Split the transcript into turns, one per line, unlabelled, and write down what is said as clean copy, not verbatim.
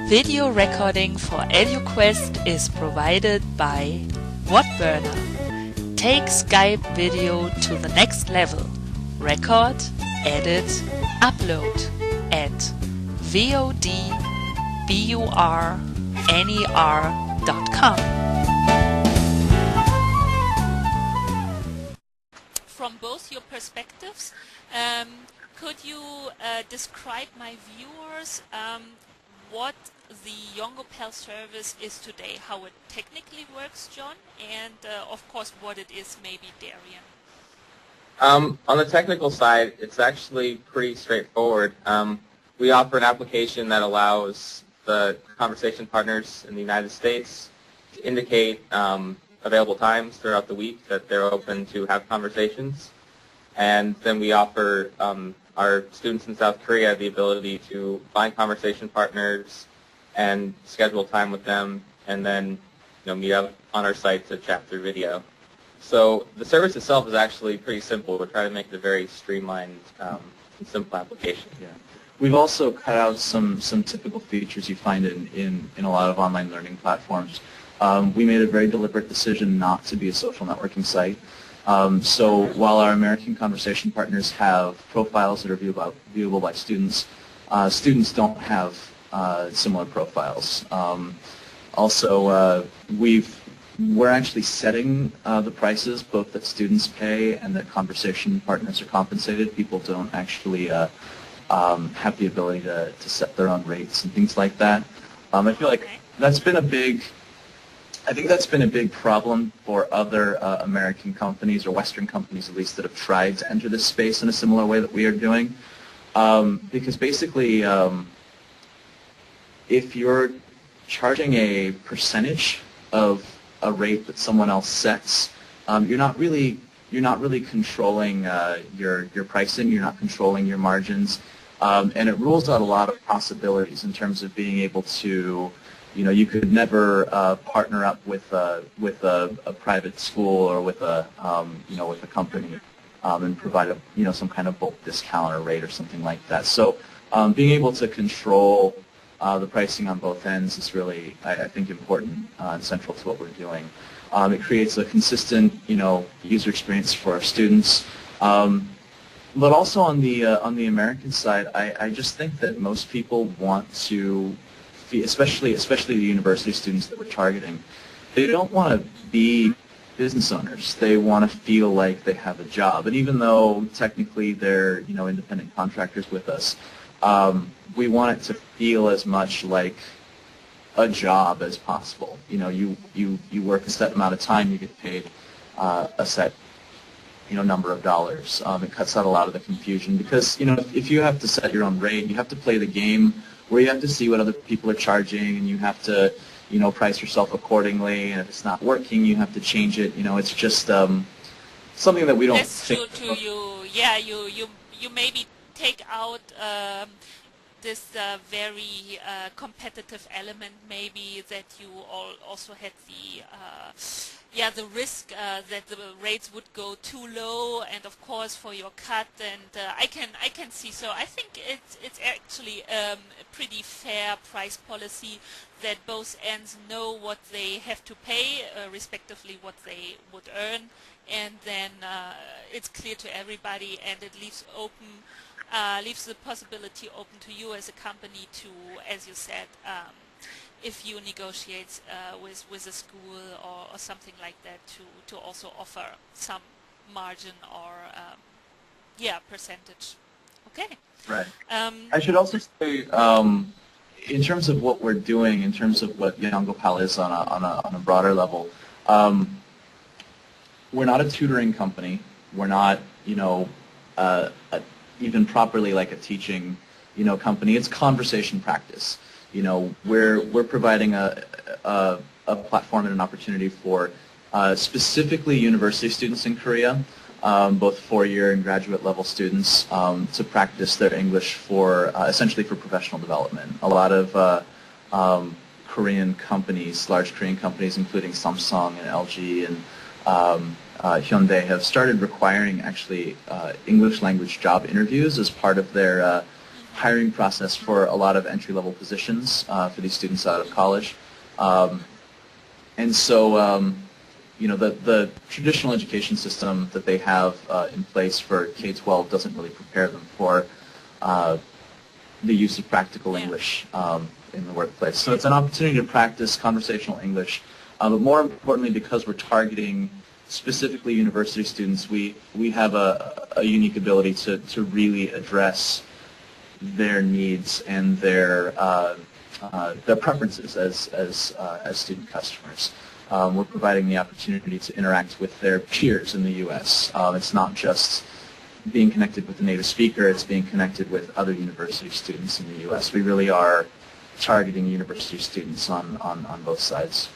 Video recording for EDUKWEST is provided by Whatburner. Take Skype video to the next level. Record, edit, upload at vodburner.com.
From both your perspectives, could you describe my viewers what the YongoPal service is today, how it technically works, Jon, and of course what it is maybe, Darien?
On the technical side, it's actually pretty straightforward. We offer an application that allows the conversation partners in the United States to indicate available times throughout the week that they're open to have conversations. And then we offer our students in South Korea the ability to find conversation partners and schedule time with them, and then meet up on our site to chat through video. So the service itself is actually pretty simple. We're trying to make it a very streamlined and simple application.
Yeah. We've also cut out some typical features you find in a lot of online learning platforms. We made a very deliberate decision not to be a social networking site. So while our American conversation partners have profiles that are viewable by students, students don't have similar profiles. Also, we're actually setting the prices both that students pay and that conversation partners are compensated. People don't actually have the ability to set their own rates and things like that. I feel like that's been a big problem for other American companies, or Western companies at least, that have tried to enter this space in a similar way that we are doing. Because basically, if you're charging a percentage of a rate that someone else sets, you're not really controlling your pricing. You're not controlling your margins, and it rules out a lot of possibilities in terms of being able to. You could never partner up with a private school or with a with a company and provide some kind of bulk discount or rate or something like that. So being able to control the pricing on both ends is really, I think, important and central to what we're doing. It creates a consistent user experience for our students. But also on the American side, I just think that most people want to. Especially the university students that we're targeting, they don't want to be business owners. They want to feel like they have a job. And even though technically they're independent contractors with us, we want it to feel as much like a job as possible. You work a set amount of time, you get paid a set number of dollars. It cuts out a lot of the confusion because if you have to set your own rate, you have to play the game where you have to see what other people are charging, and you have to, price yourself accordingly. And if it's not working, you have to change it. It's just something that we don't.
That's true to you. Yeah, you maybe take out this very competitive element, maybe that you also had the risk that the rates would go too low, and of course for your cut, and I can see. So I think it's actually a pretty fair price policy that both ends know what they have to pay, respectively what they would earn, and then it's clear to everybody, and it leaves the possibility open to you as a company to, as you said, if you negotiate with a school or something like that, to also offer some margin or percentage. Okay.
Right. I should also say, in terms of what we're doing, in terms of what YongoPal is on a broader level, we're not a tutoring company. We're not even properly like a teaching company. It's conversation practice. We're providing a platform and an opportunity for specifically university students in Korea, both four-year and graduate level students, to practice their English for essentially for professional development. A lot of Korean companies, large Korean companies, including Samsung and LG and Hyundai, have started requiring actually English language job interviews as part of their hiring process for a lot of entry-level positions for these students out of college. And so, you know, the traditional education system that they have in place for K-12 doesn't really prepare them for the use of practical English in the workplace. So it's an opportunity to practice conversational English, but more importantly, because we're targeting specifically university students, we have a unique ability to really address their needs and their preferences as student customers. We're providing the opportunity to interact with their peers in the U.S. It's not just being connected with a native speaker, it's being connected with other university students in the U.S. We really are targeting university students on both sides.